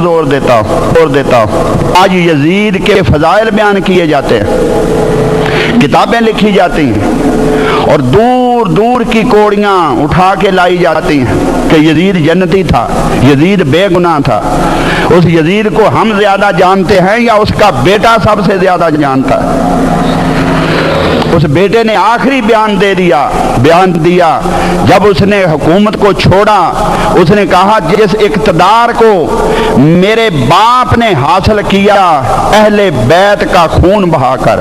زور دیتا ہوں آج یزید کے فضائل بیان کیے جاتے ہیں، کتابیں لکھی جاتی ہیں اور دور دور کی کوڑیاں اٹھا کے لائی جاتی ہیں کہ یزید جنتی تھا، یزید بے گناہ تھا۔ اس یزید کو ہم زیادہ جانتے ہیں یا اس کا بیٹا سب سے زیادہ جانتا ہے؟ اس بیٹے نے آخری بیان دیا جب اس نے حکومت کو چھوڑا۔ اس نے کہا جس اقتدار کو میرے باپ نے حاصل کیا اہل بیت کا خون بہا کر،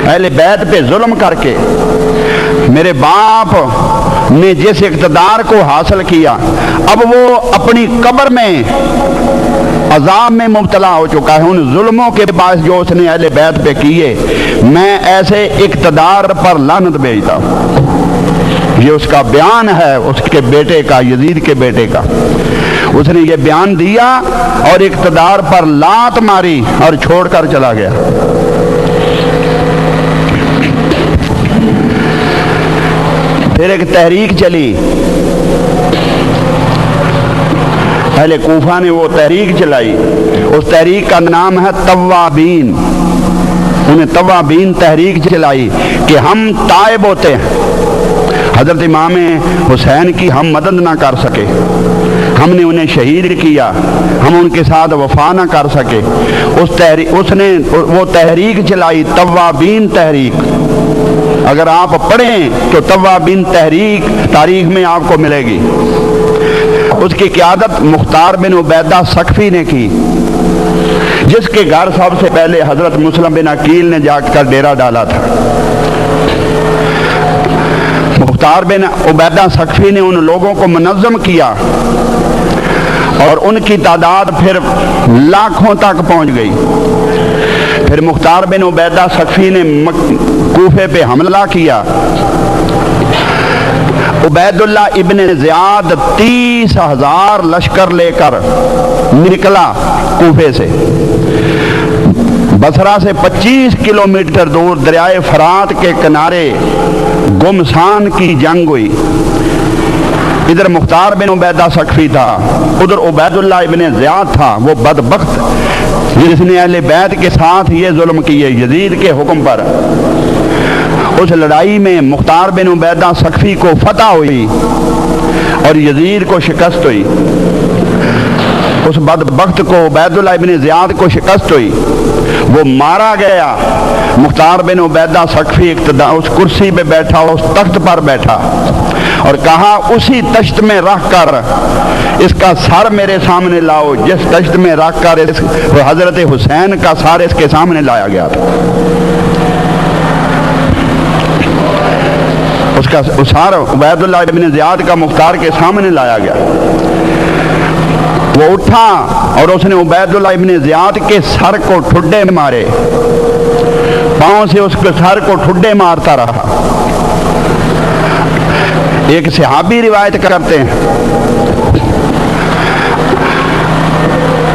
اہل بیت پہ ظلم کر کے، میرے باپ نے جس اقتدار کو حاصل کیا، اب وہ اپنی قبر میں عذاب میں مبتلا ہو چکا ہے ان ظلموں کے باعث جو اس نے اہل بیت پہ کیے۔ میں ایسے اقتدار پر لعنت بھیجتا ہوں۔ یہ اس کا بیان ہے، اس کے بیٹے کا، یزید کے بیٹے کا۔ اس نے یہ بیان دیا اور اقتدار پر لات ماری اور چھوڑ کر چلا گیا۔ پھر ایک تحریک چلی، اہل کوفہ نے وہ تحریک چلائی، اس تحریک کا نام ہے توابین۔ انہیں توابین تحریک چلائی کہ ہم تائب ہوتے ہیں، حضرت امام حسین کی ہم مدد نہ کر سکے، ہم نے انہیں شہید کیا، ہم ان کے ساتھ وفا نہ کر سکے۔ اس نے وہ تحریک چلائی، توابین تحریک۔ اگر آپ پڑھیں تو توابین تحریک تاریخ میں آپ کو ملے گی۔ اس کی قیادت مختار بن عبیدہ ثقفی نے کی، جس کے گھر سب سے پہلے حضرت مسلم بن عقیل نے جا کر ڈیرا ڈالا تھا۔ مختار بن عبیدہ ثقفی نے ان لوگوں کو منظم کیا اور ان کی تعداد پھر لاکھوں تک پہنچ گئی۔ پھر مختار بن عبیدہ ثقفی نے کوفے پہ حملہ کیا۔ عبید اللہ ابن زیاد 30,000 لشکر لے کر نکلا کوفے سے۔ بصرہ سے 25 کلومیٹر دور دریائے فرات کے کنارے گمسان کی جنگ ہوئی۔ ادھر مختار بن عبیدہ ثقفی تھا، ادھر عبید اللہ ابن زیاد تھا، وہ بدبخت جس نے اہل بیت کے ساتھ یہ ظلم کیے یزید کے حکم پر۔ اس لڑائی میں مختار بن عبیدہ ثقفی کو فتح ہوئی اور یزید کو شکست ہوئی۔ اس بدبخت کو عبید اللہ ابن زیاد کو شکست ہوئی، وہ مارا گیا۔ مختار بن عبیدہ ثقفی اس کرسی پہ بیٹھا، اس تخت پر بیٹھا اور کہا اسی تشت میں رکھ کر اس کا سر میرے سامنے لاؤ جس تشت میں رکھ کر حضرت حسین کا سر اس کے سامنے لایا گیا تھا۔ اس کا سر عبید اللہ ابن زیاد کا مختار کے سامنے لایا گیا۔ وہ اٹھا اور اس نے عبید اللہ ابن زیاد کے سر کو ٹھڈے مارے، پاؤں سے اس کے سر کو ٹھڈے مارتا رہا۔ ایک صحابی روایت کرتے ہیں،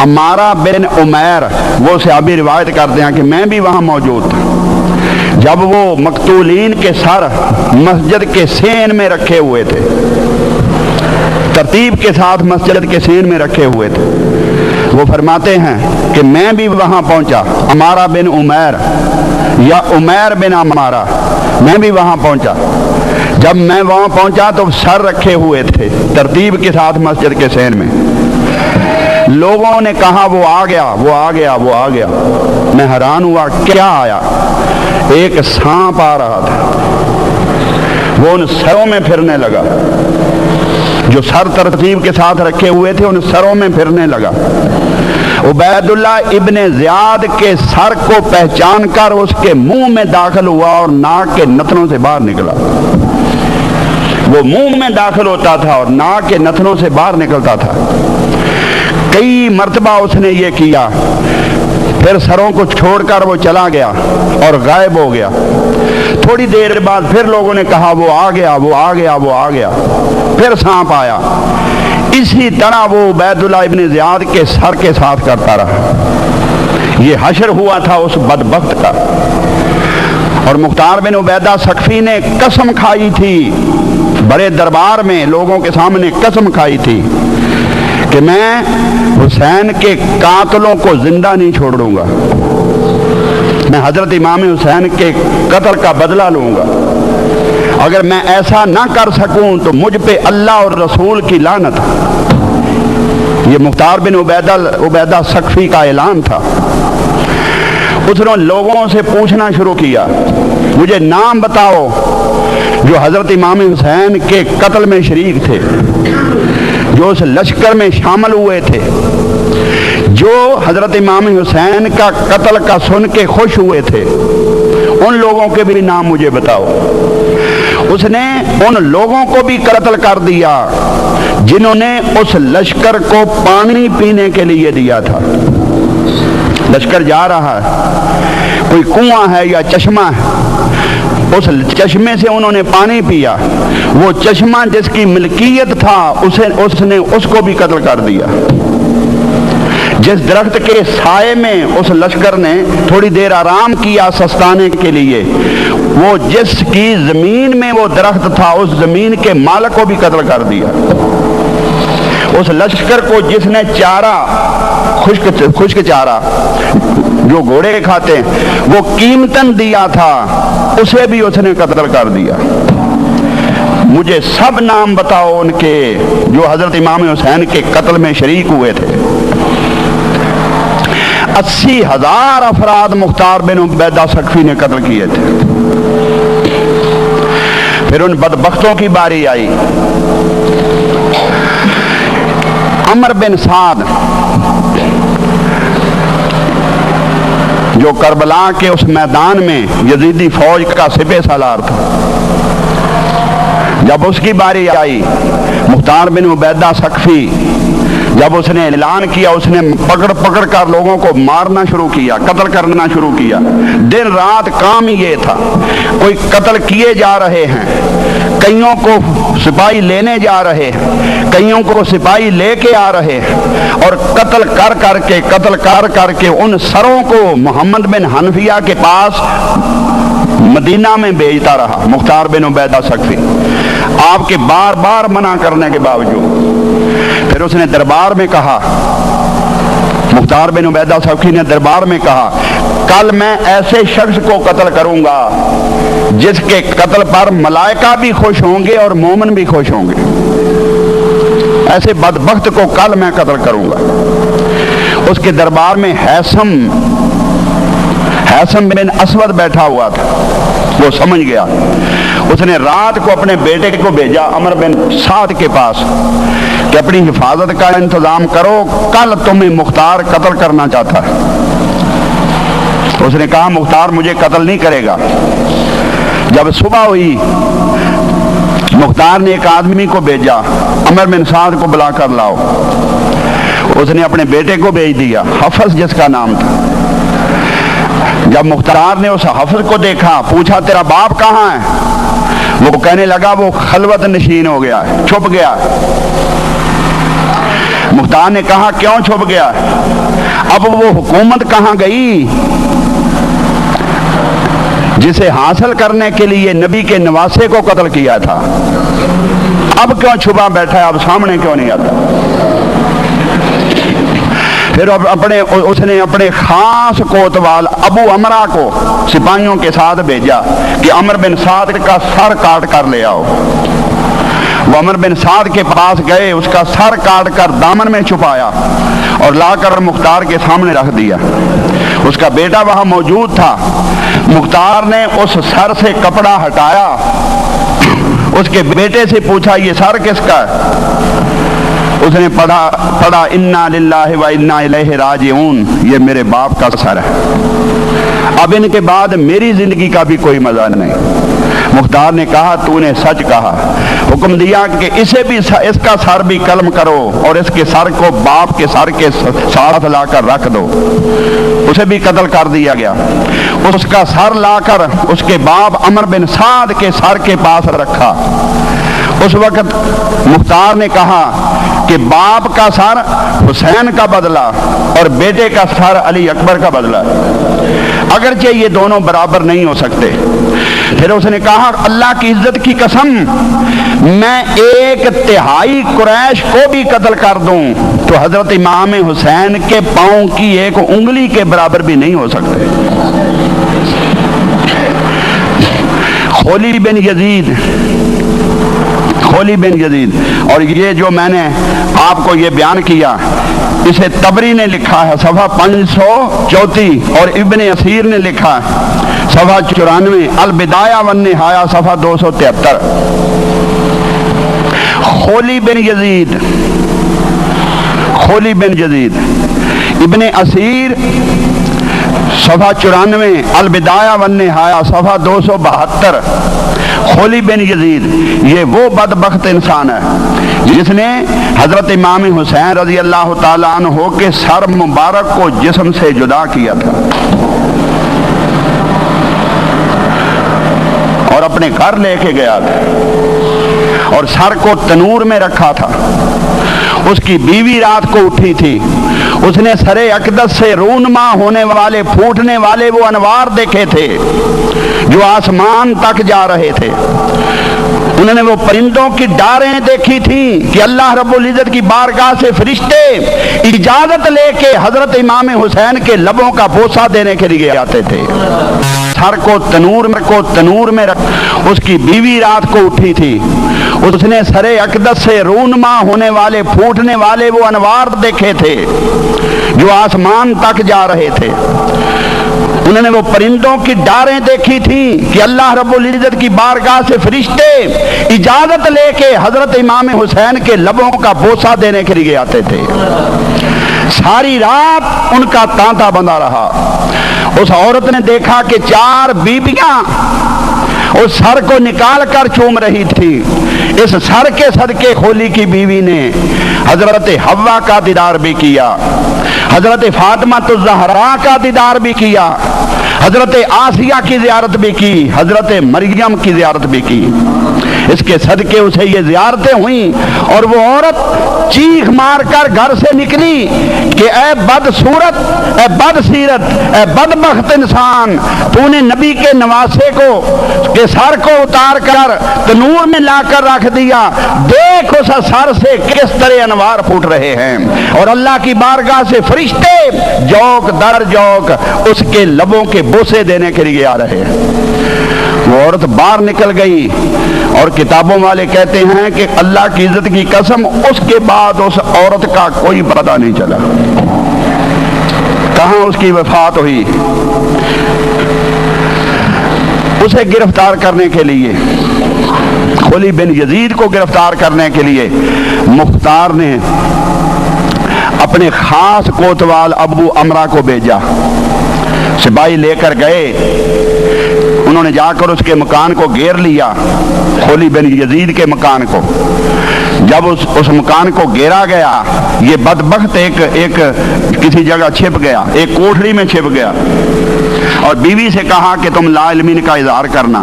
عمارہ بن عمیر، وہ صحابی روایت کرتے ہیں کہ میں بھی وہاں موجود تھا جب وہ مقتولین کے سر مسجد کے سین میں رکھے ہوئے تھے، ترتیب کے ساتھ مسجد کے سین میں رکھے ہوئے تھے۔ وہ فرماتے ہیں کہ میں بھی وہاں پہنچا، عمارہ بن عمیر یا عمیر بن عمارہ، میں بھی وہاں پہنچا۔ جب میں وہاں پہنچا تو سر رکھے ہوئے تھے ترتیب کے ساتھ مسجد کے سین میں۔ لوگوں نے کہا وہ آ گیا، وہ آ گیا، وہ آ گیا۔ میں حیران ہوا کیا آیا؟ ایک سانپ آ رہا تھا، وہ ان سروں میں پھرنے لگا، جو سر ترتیب کے ساتھ رکھے ہوئے تھے ان سروں میں پھرنے لگا۔ عبید اللہ ابن زیاد کے سر کو پہچان کر اس کے منہ میں داخل ہوا اور ناک کے نتنوں سے باہر نکلا۔ وہ منہ میں داخل ہوتا تھا اور ناک کے نتنوں سے باہر نکلتا تھا۔ کئی مرتبہ اس نے یہ کیا، پھر سروں کو چھوڑ کر وہ چلا گیا اور غائب ہو گیا۔ تھوڑی دیر بعد پھر لوگوں نے کہا وہ آ گیا، وہ آ گیا، وہ آ گیا۔ پھر سانپ آیا۔ اسی طرح وہ عبید اللہ ابن زیاد کے سر کے ساتھ کرتا رہا۔ یہ حشر ہوا تھا اس بدبخت کا۔ اور مختار بن عبیدہ ثقفی نے قسم کھائی تھی، بڑے دربار میں لوگوں کے سامنے قسم کھائی تھی کہ میں حسین کے قاتلوں کو زندہ نہیں چھوڑوں گا، میں حضرت امام حسین کے قتل کا بدلہ لوں گا۔ اگر میں ایسا نہ کر سکوں تو مجھ پہ اللہ اور رسول کی لعنت۔ یہ مختار بن عبیدہ ثقفی کا اعلان تھا۔ اس نے لوگوں سے پوچھنا شروع کیا، مجھے نام بتاؤ جو حضرت امام حسین کے قتل میں شریک تھے، جو اس لشکر میں شامل ہوئے تھے، جو حضرت امام حسین کا قتل کا سن کے خوش ہوئے تھے، ان لوگوں کے بھی نام مجھے بتاؤ۔ اس نے ان لوگوں کو بھی قتل کر دیا جنہوں نے اس لشکر کو پانی پینے کے لیے دیا تھا۔ لشکر جا رہا ہے، کوئی کنواں ہے یا چشمہ ہے، اس چشمے سے انہوں نے پانی پیا، وہ چشمہ جس کی ملکیت تھا اس نے اس کو بھی قتل کر دیا۔ جس درخت کے سائے میں اس لشکر نے تھوڑی دیر آرام کیا سستانے کے لیے، وہ جس کی زمین میں وہ درخت تھا اس زمین کے مالک کو بھی قتل کر دیا۔ اس لشکر کو جس نے چارہ خشک چارہ جو گھوڑے کھاتے ہیں وہ قیمتاً دیا تھا، اسے بھی اس نے قتل کر دیا۔ مجھے سب نام بتاؤ ان کے جو حضرت امام حسین کے قتل میں شریک ہوئے تھے۔ 80,000 افراد مختار بن عبیدہ ثقفی نے قتل کیے تھے۔ پھر ان بدبختوں کی باری آئی۔ عمر بن سعد جو کربلا کے اس میدان میں یزیدی فوج کا سپہ سالار تھا، جب اس کی باری آئی، مختار بن عبیدہ ثقفی جب اس نے اعلان کیا، اس نے پکڑ کر لوگوں کو مارنا شروع کیا، قتل کرنا شروع کیا۔ دن رات کام یہ تھا، کوئی قتل کیے جا رہے ہیں، کئیوں کو سپاہی لینے جا رہے ہیں، کئیوں کو سپاہی لے کے آ رہے ہیں، اور قتل کر کے ان سروں کو محمد بن حنفیہ کے پاس مدینہ میں بھیجتا رہا مختار بن عبیدہ ثقفی، آپ کے بار بار منع کرنے کے باوجود۔ پھر اس نے دربار میں کہا، مختار بن عبیدہ ثقفی نے دربار میں کہا، کل میں ایسے شخص کو قتل کروں گا جس کے قتل پر ملائکہ بھی خوش ہوں گے اور مومن بھی خوش ہوں گے۔ ایسے بدبخت کو کل میں قتل کروں گا۔ اس کے دربار میں حیثم بن اسود بیٹھا ہوا تھا، وہ سمجھ گیا۔ اس نے رات کو اپنے بیٹے کو بھیجا عمر بن سعد کے پاس کہ اپنی حفاظت کا انتظام کرو، کل تمہیں مختار قتل کرنا چاہتا ہے۔ اس نے کہا مختار مجھے قتل نہیں کرے گا۔ جب صبح ہوئی، مختار نے ایک آدمی کو بھیجا، عمر بن سعد کو بلا کر لاؤ۔ اس نے اپنے بیٹے کو بھیج دیا، حفص جس کا نام تھا۔ جب مختار نے اس حفص کو دیکھا، پوچھا تیرا باپ کہاں ہے؟ وہ کہنے لگا وہ خلوت نشین ہو گیا ہے، چھپ گیا۔ مختار نے کہا کیوں چھپ گیا؟ اب وہ حکومت کہاں گئی جسے حاصل کرنے کے لیے نبی کے نواسے کو قتل کیا تھا؟ اب کیوں چھپا بیٹھا ہے، اب سامنے کیوں نہیں آتا؟ پھر اس نے اپنے خاص کوتوال ابو امرا کو سپاہیوں کے ساتھ بھیجا کہ عمر بن سعد کا سر کاٹ کر لے آؤ۔ وہ عمر بن سعد کے پاس گئے، اس کا سر کاٹ کر دامن میں چھپایا اور لا کر مختار کے سامنے رکھ دیا۔ اس کا بیٹا وہاں موجود تھا۔ مختار نے اس سر سے کپڑا ہٹایا، اس کے بیٹے سے پوچھا یہ سر کس کا ہے؟ اس نے پڑھا انا للہ و انا الیہ راجعون، یہ میرے باپ کا سر ہے، اب ان کے بعد میری زندگی کا بھی کوئی مزہ نہیں۔ مختار نے کہا تو نے سچ کہا۔ حکم دیا کہ اسے بھی اس کا سر بھی قلم کرو اور اس کے سر کو باپ کے سر کے ساتھ لا کر رکھ دو۔ اسے بھی قتل کر دیا گیا۔ اس کا سر لا کر اس کے باپ عمر بن سعد کے سر کے پاس رکھا۔ اس وقت مختار نے کہا کہ باپ کا سر حسین کا بدلہ اور بیٹے کا سر علی اکبر کا بدلہ، اگرچہ یہ دونوں برابر نہیں ہو سکتے، پھر اس نے کہا اللہ کی عزت کی قسم میں 1/3 قریش کو بھی قتل کر دوں تو حضرت امام حسین کے پاؤں کی 1 انگلی کے برابر بھی نہیں ہو سکتے۔ خولی بن یزید، اور یہ جو میں نے آپ کو یہ بیان کیا اسے طبری نے لکھا ہے صفحہ 534 اور ابن اسیر نے لکھا ہے صفحہ 94، البدایہ والنہایہ صفحہ 273۔ خولی بن یزید، ابن اسیر صفحہ 94، البدایہ والنہایہ صفحہ 272۔ خولی بن یزید یہ وہ بدبخت انسان ہے جس نے حضرت امام حسین رضی اللہ تعالیٰ عنہ کے سر مبارک کو جسم سے جدا کیا تھا اور اپنے گھر لے کے گیا تھا اور سر کو تنور میں رکھا تھا۔ اس کی بیوی رات کو اٹھی تھی، اس نے سر اقدس سے رونما ہونے والے پھوٹنے والے وہ انوار دیکھے تھے جو آسمان تک جا رہے تھے۔ انہوں نے وہ پرندوں کی ڈاریں دیکھی تھیں کہ اللہ رب العزت کی بارگاہ سے فرشتے اجازت لے کے حضرت امام حسین کے لبوں کا بوسہ دینے کے لیے آتے تھے۔ سر کو تنور میں رکھ، اس کی بیوی رات کو اٹھی تھی، اس نے سر اقدس سے رونما ہونے والے پھوٹنے والے وہ انوار دیکھے تھے جو آسمان تک جا رہے تھے۔ انہوں نے وہ پرندوں کی ڈاریں دیکھی تھیں کہ اللہ رب العزت کی بارگاہ سے فرشتے اجازت لے کے حضرت امام حسین کے لبوں کا بوسہ دینے کے لیے آتے تھے۔ ساری رات ان کا تانتا بندھا رہا۔ اس عورت نے دیکھا کہ 4 بیبیاں اس سر کو نکال کر چوم رہی تھی۔ اس سر کے صدقے خولی کی بیوی نے حضرت حوا کا دیدار بھی کیا، حضرت فاطمہ الزہرا کا دیدار بھی کیا، حضرت آسیہ کی زیارت بھی کی، حضرت مریم کی زیارت بھی کی۔ اس کے صدقے اسے یہ زیارتیں ہوئیں اور وہ عورت چیخ مار کر گھر سے نکلی کہ اے بدصورت، اے بدسیرت، اے بدبخت انسان، تو نے نبی کے نواسے کو کے سر کو اتار کر تنور میں لا کر رکھ دیا، دیکھ اس سر سے کس طرح انوار پھوٹ رہے ہیں اور اللہ کی بارگاہ سے فرشتے جوک در جوک اس کے لبوں کے بوسے دینے کے لیے آ رہے ہیں۔ وہ عورت باہر نکل گئی اور کتابوں والے کہتے ہیں کہ اللہ کی عزت کی قسم اس کے بعد اس عورت کا کوئی پتہ نہیں چلا کہاں اس کی وفات ہوئی۔ اسے گرفتار کرنے کے لیے، خولی بن یزید کو گرفتار کرنے کے لیے مختار نے اپنے خاص کوتوال ابو امرا کو بھیجا۔ سپاہی لے کر گئے، انہوں نے جا کر اس کے مکان کو گھیر لیا، خولی بن یزید کے مکان کو۔ جب اس مکان کو گھیرا گیا، یہ بدبخت ایک کسی جگہ چھپ گیا، ایک کوٹھری میں چھپ گیا اور بیوی سے کہا کہ تم لا علمی کا اظہار کرنا۔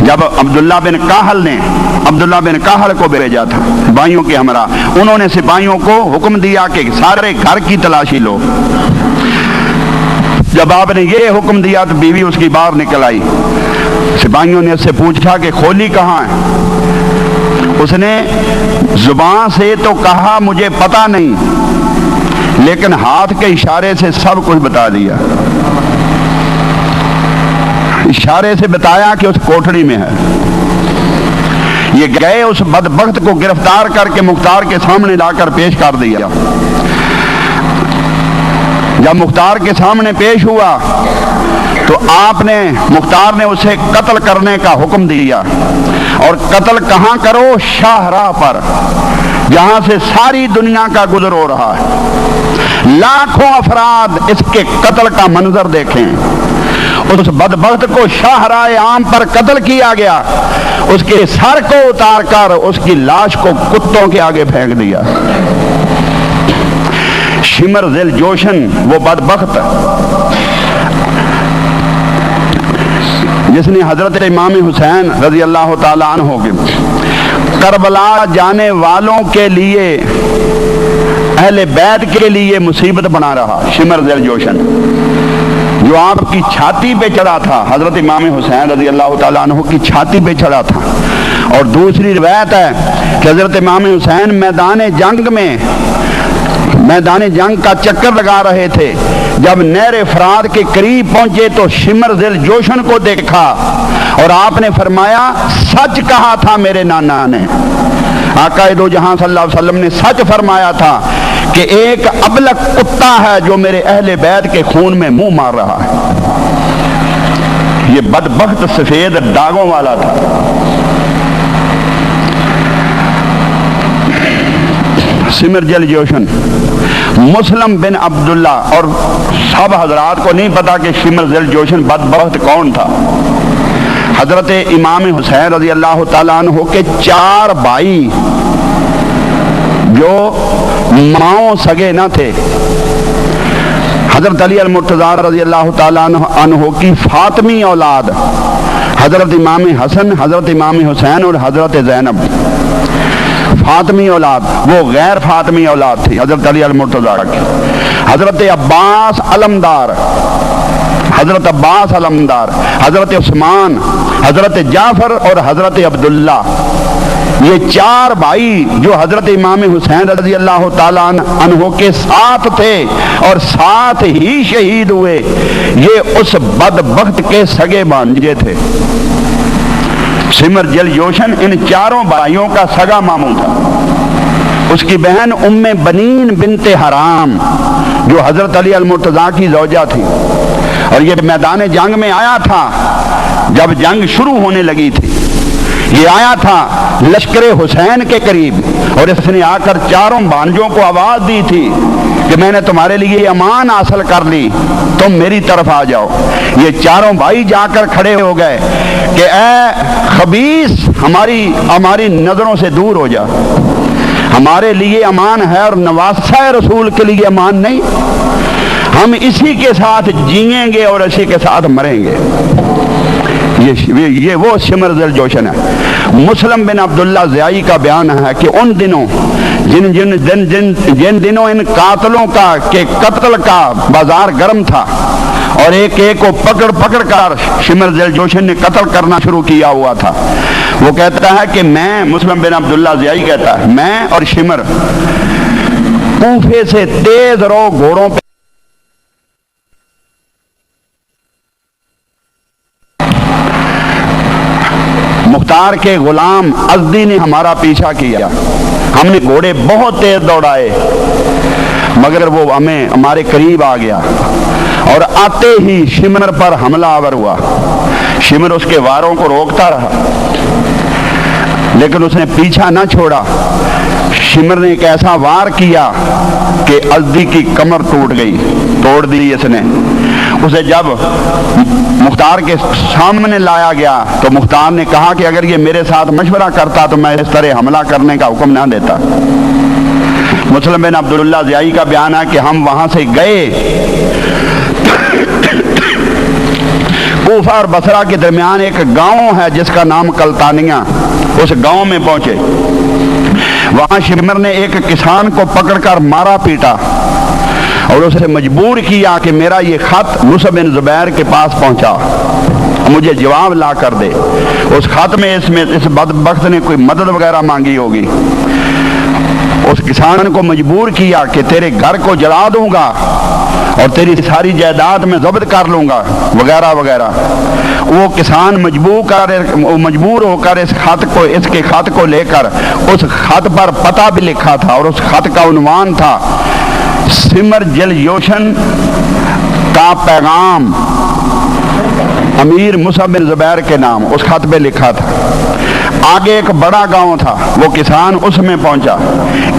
جب عبداللہ بن کاہل کو بھیجا تھا سپاہیوں کے ہمراہ، انہوں نے سپاہیوں کو حکم دیا کہ سارے گھر کی تلاشی لو۔ جب آپ نے یہ حکم دیا تو بیوی اس کی باہر نکل آئی۔ سپاہیوں نے اس سے پوچھا کہ خولی کہاں ہے؟ اس نے زبان سے تو کہا مجھے پتہ نہیں، لیکن ہاتھ کے اشارے سے سب کچھ بتا دیا۔ اشارے سے بتایا کہ اس کوٹھڑی میں ہے۔ یہ گئے، اس بدبخت کو گرفتار کر کے مختار کے سامنے لا کر پیش کر دیا۔ جب مختار کے سامنے پیش ہوا تو مختار نے اسے قتل کرنے کا حکم دیا، اور قتل کہاں کرو؟ شاہراہ پر، جہاں سے ساری دنیا کا گزر ہو رہا ہے۔ لاکھوں افراد اس کے قتل کا منظر دیکھیں۔ اس بدبخت کو شاہراہ عام پر قتل کیا گیا، اس کے سر کو اتار کر اس کی لاش کو کتوں کے آگے پھینک دیا۔ شمر ذل جوشن وہ بدبخت جس نے حضرت امام حسین رضی اللہ تعالیٰ عنہ کے کربلا جانے والوں کے لیے اہل بیت کے لیے مصیبت بنا رہا شمر ذیل جوشن، جو آپ کی چھاتی پہ چڑھا تھا، حضرت امام حسین رضی اللہ تعالیٰ عنہ کی چھاتی پہ چڑھا تھا۔ اور دوسری روایت ہے کہ حضرت امام حسین میدان جنگ کا چکر لگا رہے تھے، جب نہر فرات کے قریب پہنچے تو شمر ذیل جوشن کو دیکھا اور آپ نے فرمایا سچ کہا تھا میرے نانا نے، آقا دو جہاں صلی اللہ علیہ وسلم نے سچ فرمایا تھا کہ ایک ابلک کتا ہے جو میرے اہل بیت کے خون میں منہ مار رہا ہے۔ یہ بدبخت سفید داغوں والا تھا۔ شمر ذیل جوشن، مسلم بن عبداللہ، اور سب حضرات کو نہیں پتا کہ شمر ذیل جوشن بدبخت کون تھا۔ حضرت امام حسین رضی اللہ تعالیٰ عنہ کے 4 بھائی جو ماؤں سگے نہ تھے، حضرت علی المرتضیٰ رضی اللہ تعالیٰ عنہ کی فاطمی اولاد حضرت امام حسن، حضرت امام حسین اور حضرت زینب، فاطمی اولاد، وہ غیر فاطمی اولاد تھی حضرت علی المرتضیٰ کی۔ حضرت عباس علمدار، حضرت عباس علمدار، حضرت عثمان، حضرت جعفر اور حضرت عبداللہ، یہ 4 بھائی جو حضرت امام حسین رضی اللہ تعالیٰ عنہ کے ساتھ تھے اور ساتھ ہی شہید ہوئے، یہ اس بدبخت کے سگے بھانجے تھے۔ شمر ذیل جوشن ان 4 بھائیوں کا سگا ماموں تھا۔ اس کی بہن ام بنین بنت حرام جو حضرت علی المرتضیٰ کی زوجہ تھی، اور یہ میدان جنگ میں آیا تھا جب جنگ شروع ہونے لگی تھی۔ یہ آیا تھا لشکر حسین کے قریب، اور اس نے آ کر 4 بھانجوں کو آواز دی تھی کہ میں نے تمہارے لیے امان حاصل کر لی، تم میری طرف آ جاؤ۔ یہ 4 بھائی جا کر کھڑے ہو گئے کہ اے خبیث، ہماری نظروں سے دور ہو جا، ہمارے لیے امان ہے اور نواسہ رسول کے لیے امان نہیں، ہم اسی کے ساتھ جیئیں گے اور اسی کے ساتھ مریں گے۔ یہ وہ شمر ذیل جوشن ہے۔ مسلم بن عبداللہ زیائی کا بیان ہے کہ ان دنوں جن دنوں ان قاتلوں کا کہ قتل کا بازار گرم تھا اور ایک کو پکڑ کر شمر ذیل جوشن نے قتل کرنا شروع کیا ہوا تھا، وہ کہتا ہے کہ میں، مسلم بن عبداللہ زیائی کہتا ہے، میں اور شمر کوفے سے تیز رو گھوڑوں پہ مختار کے غلام ازدی نے ہمارا پیچھا کیا، ہم نے گھوڑے بہت تیز دوڑائے مگر وہ ہمارے قریب آ گیا اور آتے ہی شمر پر حملہ آور ہوا۔ شمر اس کے واروں کو روکتا رہا لیکن اس نے پیچھا نہ چھوڑا۔ شمر نے ایک ایسا وار کیا کہ ازدی کی کمر ٹوٹ گئی، توڑ دی اس نے۔ اسے جب مختار کے سامنے لایا گیا تو مختار نے کہا کہ اگر یہ میرے ساتھ مشورہ کرتا تو میں اس طرح حملہ کرنے کا حکم نہ دیتا۔ مسلم بن عبداللہ زیائی کا بیان ہے کہ ہم وہاں سے گئے، کوفہ اور بصرہ کے درمیان ایک گاؤں ہے جس کا نام کلتانیہ، اس گاؤں میں پہنچے۔ وہاں شمر نے ایک کسان کو پکڑ کر مارا پیٹا اور اسے مجبور کیا کہ میرا یہ خط مصعب بن زبیر کے پاس پہنچا، مجھے جواب لا کر دے۔ اس خط میں اس بدبخت نے کوئی مدد وغیرہ مانگی ہوگی۔ اس کسان کو مجبور کیا کہ تیرے گھر کو جلا دوں گا اور تیری ساری جائیداد میں ضبط کر لوں گا وغیرہ وغیرہ۔ وہ کسان مجبور ہو کر اس کے خط کو لے کر، اس خط پر پتہ بھی لکھا تھا اور اس خط کا عنوان تھا شمر ذیل جوشن کا پیغام، امیر مصعب بن زبیر کے نام اس خط پہ لکھا تھا۔ آگے ایک بڑا گاؤں تھا، وہ کسان اس میں پہنچا۔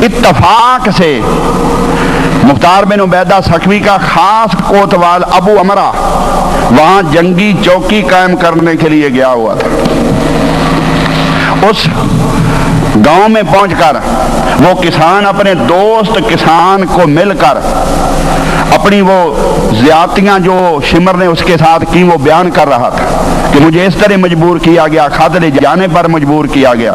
اتفاق سے مختار بن عبیدہ سکوی کا خاص کوتوال ابو امرہ وہاں جنگی چوکی قائم کرنے کے لیے گیا ہوا تھا۔ اس گاؤں میں پہنچ کر وہ کسان اپنے دوست کسان کو مل کر اپنی وہ زیادتیاں جو شمر نے اس کے ساتھ کی وہ بیان کر رہا تھا کہ مجھے اس طرح مجبور کیا گیا، خط لے جانے پر مجبور کیا گیا۔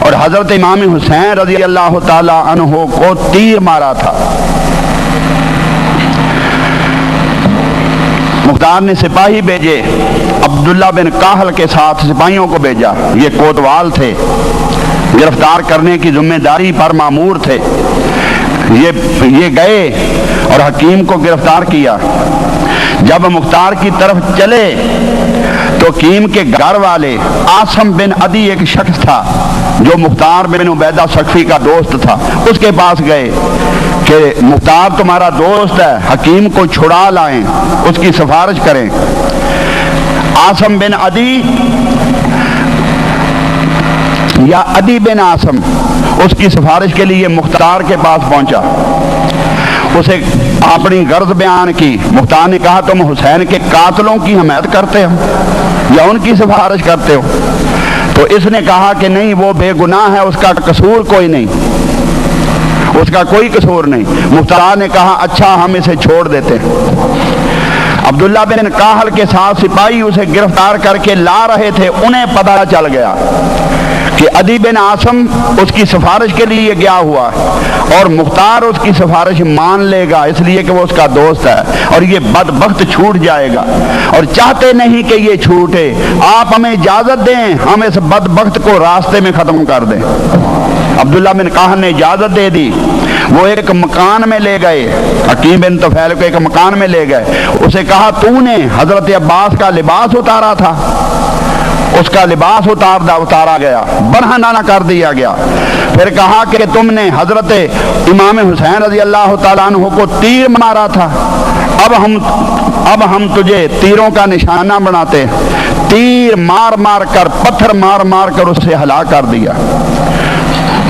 اور حضرت امام حسین رضی اللہ تعالی عنہ کو تیر مارا تھا۔ مختار نے سپاہی بھیجے، عبداللہ بن کاہل کے ساتھ سپاہیوں کو بھیجا، یہ کوتوال تھے، گرفتار کرنے کی ذمہ داری پر مامور تھے۔ یہ گئے اور حکیم کو گرفتار کیا۔ جب مختار کی طرف چلے تو حکیم کے گھر والے عاصم بن عدی ایک شخص تھا جو مختار بن عبیدہ ثقفی کا دوست تھا، اس کے پاس گئے کہ مختار تمہارا دوست ہے، حکیم کو چھڑا لائیں، اس کی سفارش کریں۔ عاصم بن عدی یا عدی بن عاصم اس کی سفارش کے لیے مختار کے پاس پہنچا، اسے اپنی غرض بیان کی۔ مختار نے کہا تم حسین کے قاتلوں کی حمایت کرتے ہو یا ان کی سفارش کرتے ہو؟ تو اس نے کہا کہ نہیں، وہ بے گناہ ہے، اس کا قصور کوئی نہیں، اس کا کوئی قصور نہیں۔ مختار نے کہا اچھا ہم اسے چھوڑ دیتے ہیں۔ عبداللہ بن کاہل کے ساتھ سپاہی اسے گرفتار کر کے لا رہے تھے، انہیں پتہ چل گیا کہ عدی بن عاصم اس کی سفارش کے لیے گیا ہوا اور مختار اس کی سفارش مان لے گا اس لیے کہ وہ اس کا دوست ہے، اور یہ بدبخت چھوٹ جائے گا، اور چاہتے نہیں کہ یہ چھوٹے۔ آپ ہمیں اجازت دیں ہم اس بدبخت کو راستے میں ختم کر دیں۔ عبداللہ بن کاہل نے اجازت دے دی، وہ ایک مکان میں لے گئے، حکیم بن طفیل کو ایک مکان میں لے گئے، اسے کہا تو نے حضرت عباس کا لباس اتارا تھا؟ اس کا لباس اتارا گیا، برہنہ کر دیا گیا۔ پھر کہا کہ تم نے حضرت امام حسین رضی اللہ تعالیٰ عنہ کو تیر مارا تھا، اب ہم تجھے تیروں کا نشانہ بناتے ہیں۔ تیر مار مار کر، پتھر مار مار کر اسے ہلاک کر دیا،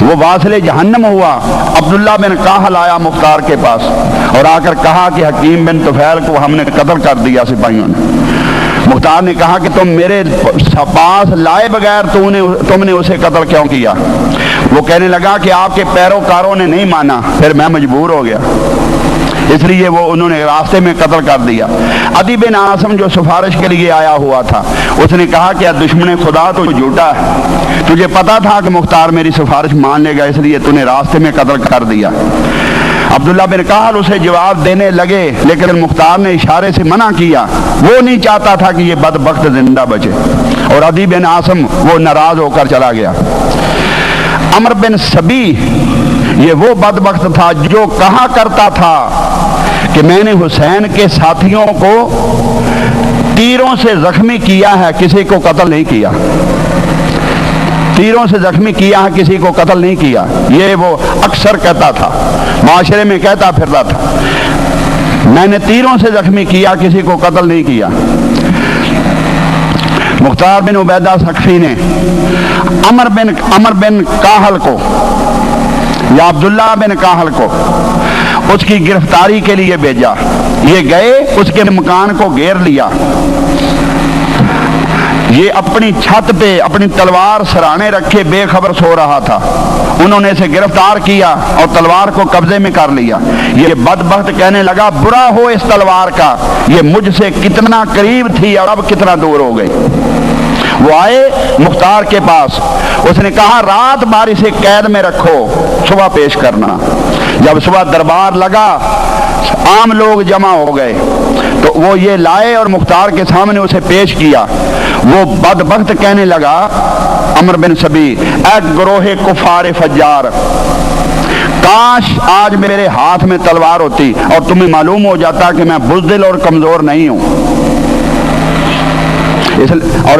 وہ واصل جہنم ہوا۔ عبداللہ بن کاہل آیا مختار کے پاس اور آ کر کہا کہ حکیم بن طفیل کو ہم نے قتل کر دیا سپاہیوں نے۔ مختار نے کہا کہ تم میرے پاس لائے بغیر تم نے اسے قتل کیوں کیا؟ وہ کہنے لگا کہ آپ کے پیروکاروں نے نہیں مانا، پھر میں مجبور ہو گیا، اس لیے انہوں نے راستے میں قتل کر دیا۔ عدی بن عاصم جو سفارش کے لیے آیا ہوا تھا، اس نے کہا کہ دشمن خدا تو جھوٹا ہے، تجھے پتا تھا کہ مختار میری سفارش مان لے گا اس لیے تو نے راستے میں قتل کر دیا۔ عبداللہ بن کاہل اسے جواب دینے لگے لیکن مختار نے اشارے سے منع کیا، وہ نہیں چاہتا تھا کہ یہ بدبخت زندہ بچے، اور عدی بن عاصم وہ ناراض ہو کر چلا گیا۔ عمر بن سبی یہ وہ بدبخت تھا جو کہا کرتا تھا کہ میں نے حسین کے ساتھیوں کو تیروں سے زخمی کیا ہے، کسی کو قتل نہیں کیا، تیروں سے زخمی کیا ہے، کسی کو قتل نہیں کیا، یہ وہ اکثر کہتا تھا، معاشرے میں کہتا پھرتا تھا، میں نے تیروں سے زخمی کیا، کسی کو قتل نہیں کیا۔ مختار بن عبیدہ ثقفی نے عمر بن کاہل کو یا عبداللہ بن کاہل کو اس کی گرفتاری کے لیے بھیجا، یہ گئے، اس کے مکان کو گھیر لیا، یہ اپنی چھت پہ اپنی تلوار سرانے رکھے بے خبر سو رہا تھا، انہوں نے اسے گرفتار کیا اور تلوار کو قبضے میں کر لیا۔ یہ بدبخت کہنے لگا برا ہو اس تلوار کا، یہ مجھ سے کتنا قریب تھی اور اب کتنا دور ہو گئی۔ وہ آئے مختار کے پاس، اس نے کہا رات بھر اسے قید میں رکھو، صبح پیش کرنا۔ جب صبح دربار لگا عام لوگ جمع ہو گئے تو وہ یہ لائے اور مختار کے سامنے اسے پیش کیا۔ وہ بدبخت کہنے لگا عمر بن سبی، اے گروہ کفار فجار، کاش آج میرے ہاتھ میں تلوار ہوتی اور تمہیں معلوم ہو جاتا کہ میں بزدل اور کمزور نہیں ہوں، اور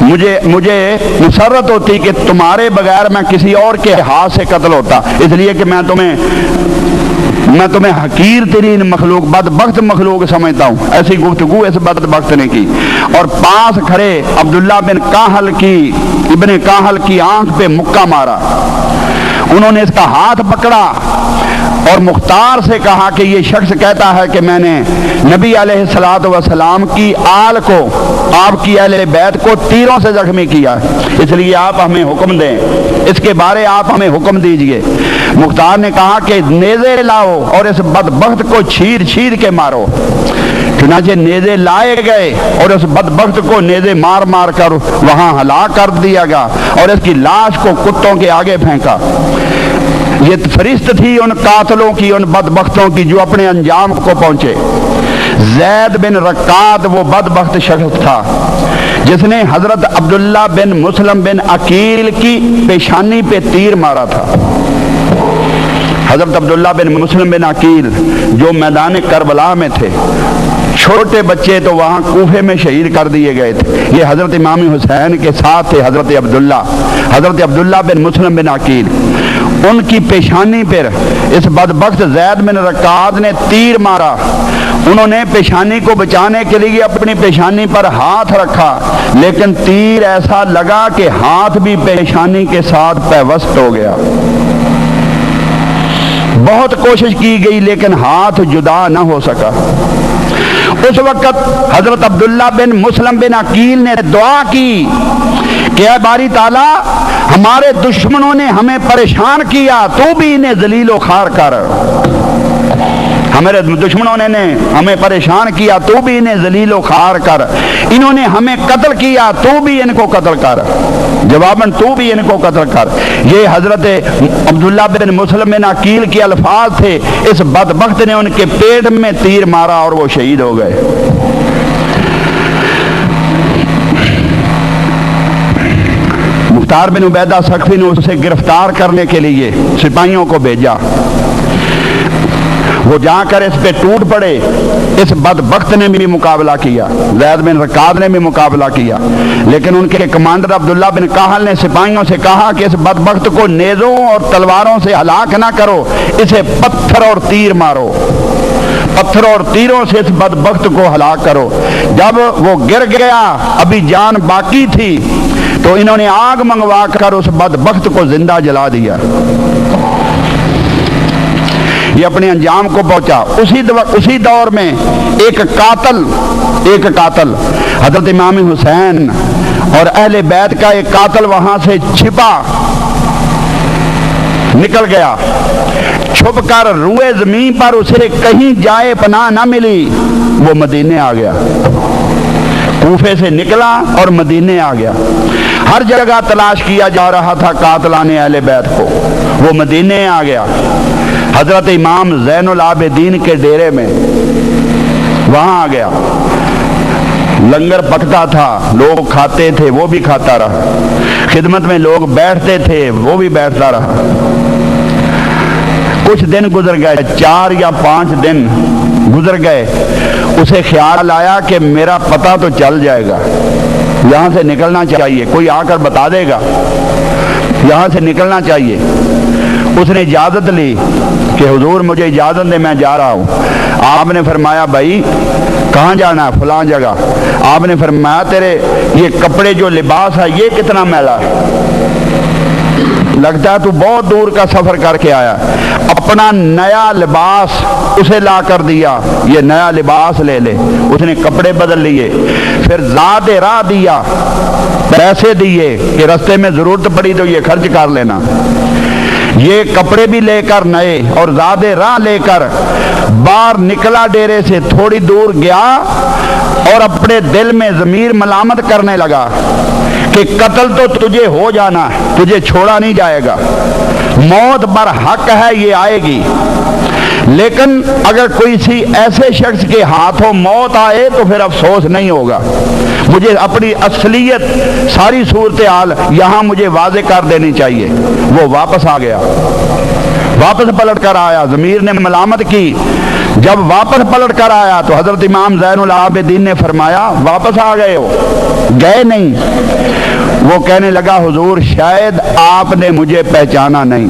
مجھے مسرت ہوتی کہ تمہارے بغیر میں کسی اور کے ہاتھ سے قتل ہوتا، اس لیے کہ میں تمہیں حقیر ترین مخلوق، بدبخت مخلوق سمجھتا ہوں۔ ایسی گفتگو اس بدبخت نے کی، اور پاس کھڑے عبداللہ ابن کاہل کی آنکھ پہ مکہ مارا، انہوں نے اس کا ہاتھ پکڑا اور مختار سے کہا کہ یہ شخص کہتا ہے کہ میں نے نبی علیہ الصلوۃ والسلام کی آل کو، آپ کی اہل بیت کو تیروں سے زخمی کیا، اس لیے آپ ہمیں حکم دیں، اس کے بارے آپ ہمیں حکم دیجئے۔ مختار نے کہا کہ نیزے لاؤ اور اس بدبخت کو چھیر چھیر کے مارو۔ چنانچہ نیزے لائے گئے اور اس بدبخت کو نیزے مار مار کر وہاں ہلاک کر دیا گیا اور اس کی لاش کو کتوں کے آگے پھینکا۔ یہ فہرست تھی ان قاتلوں کی، ان بدبختوں کی جو اپنے انجام کو پہنچے۔ زید بن رکات وہ بدبخت شخص تھا جس نے حضرت عبداللہ بن مسلم بن عقیل کی پیشانی پہ تیر مارا تھا۔ حضرت عبداللہ بن مسلم بن عقیل جو میدان کربلا میں تھے، چھوٹے بچے تو وہاں کوفے میں شہید کر دیے گئے تھے۔ یہ حضرت امام حسین کے ساتھ تھے حضرت عبداللہ بن مسلم بن عقیل۔ ان کی پیشانی پر اس بدبخت زید بن رکات نے تیر مارا۔ انہوں نے پیشانی کو بچانے کے لیے اپنی پیشانی پر ہاتھ رکھا، لیکن تیر ایسا لگا کہ ہاتھ بھی پیشانی کے ساتھ پیوست ہو گیا۔ بہت کوشش کی گئی لیکن ہاتھ جدا نہ ہو سکا۔ اس وقت حضرت عبداللہ بن مسلم بن عقیل نے دعا کی کہ اے باری تعالیٰ، ہمارے دشمنوں نے ہمیں پریشان کیا، تو بھی انہیں ذلیل و خوار کر۔ ہمارے دشمنوں نے ہمیں پریشان کیا، تو بھی انہیں ذلیل و خوار کر۔ انہوں نے ہمیں قتل کیا، تو بھی ان کو قتل کر، جواباً تو بھی ان کو قتل کر۔ یہ حضرت عبداللہ بن مسلم بن عقیل کے الفاظ تھے۔ اس بدبخت نے ان کے پیٹ میں تیر مارا اور وہ شہید ہو گئے۔ مختار بن عبیدہ ثقفی نے اسے گرفتار کرنے کے لیے سپاہیوں کو بھیجا۔ وہ جا کر اس پہ ٹوٹ پڑے۔ اس بدبخت نے بھی مقابلہ کیا، زید بن رکات نے بھی مقابلہ کیا، لیکن ان کے کمانڈر عبداللہ بن کاہل نے سپاہیوں سے کہا کہ اس بدبخت کو نیزوں اور تلواروں سے ہلاک نہ کرو، اسے پتھر اور تیر مارو، پتھر اور تیروں سے اس بدبخت کو ہلاک کرو۔ جب وہ گر گیا، ابھی جان باقی تھی، تو انہوں نے آگ منگوا کر اس بدبخت کو زندہ جلا دیا۔ یہ اپنے انجام کو پہنچا۔ اسی دور میں ایک قاتل حضرت امام حسین اور اہل بیت کا ایک قاتل وہاں سے چھپا نکل گیا، چھپ کر روئے زمین پر، اسے کہیں جائے پناہ نہ ملی، وہ مدینے آ گیا۔ کوفے سے نکلا اور مدینے آ گیا۔ ہر جگہ تلاش کیا جا رہا تھا قاتلان اہل بیت کو، وہ مدینے آ گیا۔ حضرت امام زین العابدین کے ڈیرے میں وہاں آ گیا۔ لنگر پکتا تھا، لوگ کھاتے تھے، وہ بھی کھاتا رہا۔ خدمت میں لوگ بیٹھتے تھے، وہ بھی بیٹھتا رہا۔ کچھ دن گزر گئے، 4 یا 5 دن گزر گئے۔ اسے خیال آیا کہ میرا پتہ تو چل جائے گا، یہاں سے نکلنا چاہیے، کوئی آ کر بتا دے گا، یہاں سے نکلنا چاہیے۔ اس نے اجازت لی کہ حضور مجھے اجازت دے، میں جا رہا ہوں۔ آپ نے فرمایا بھائی کہاں جانا ہے؟ فلاں جگہ۔ آپ نے فرمایا تیرے یہ کپڑے جو لباس ہے یہ کتنا میلا ہے، لگتا ہے تو بہت دور کا سفر کر کے آیا۔ اپنا نیا لباس اسے لا کر دیا، یہ نیا لباس لے لے۔ اس نے کپڑے بدل لیے، پھر زاد راہ دیا، پیسے دیے کہ رستے میں ضرورت پڑی تو یہ خرچ کر لینا۔ یہ کپڑے بھی لے کر نئے اور زاد راہ لے کر باہر نکلا ڈیرے سے، تھوڑی دور گیا اور اپنے دل میں ضمیر ملامت کرنے لگا کہ قتل تو تجھے ہو جانا ہے، تجھے چھوڑا نہیں جائے گا، موت برحق ہے، یہ آئے گی، لیکن اگر کسی ایسے شخص کے ہاتھوں موت آئے تو پھر افسوس نہیں ہوگا۔ مجھے اپنی اصلیت ساری صورتحال یہاں مجھے واضح کر دینی چاہیے۔ وہ واپس آ گیا، واپس پلٹ کر آیا، ضمیر نے ملامت کی۔ جب واپس پلٹ کر آیا تو حضرت امام زین العابدین نے فرمایا واپس آ گئے ہو؟ گئے نہیں۔ وہ کہنے لگا حضور شاید آپ نے مجھے پہچانا نہیں۔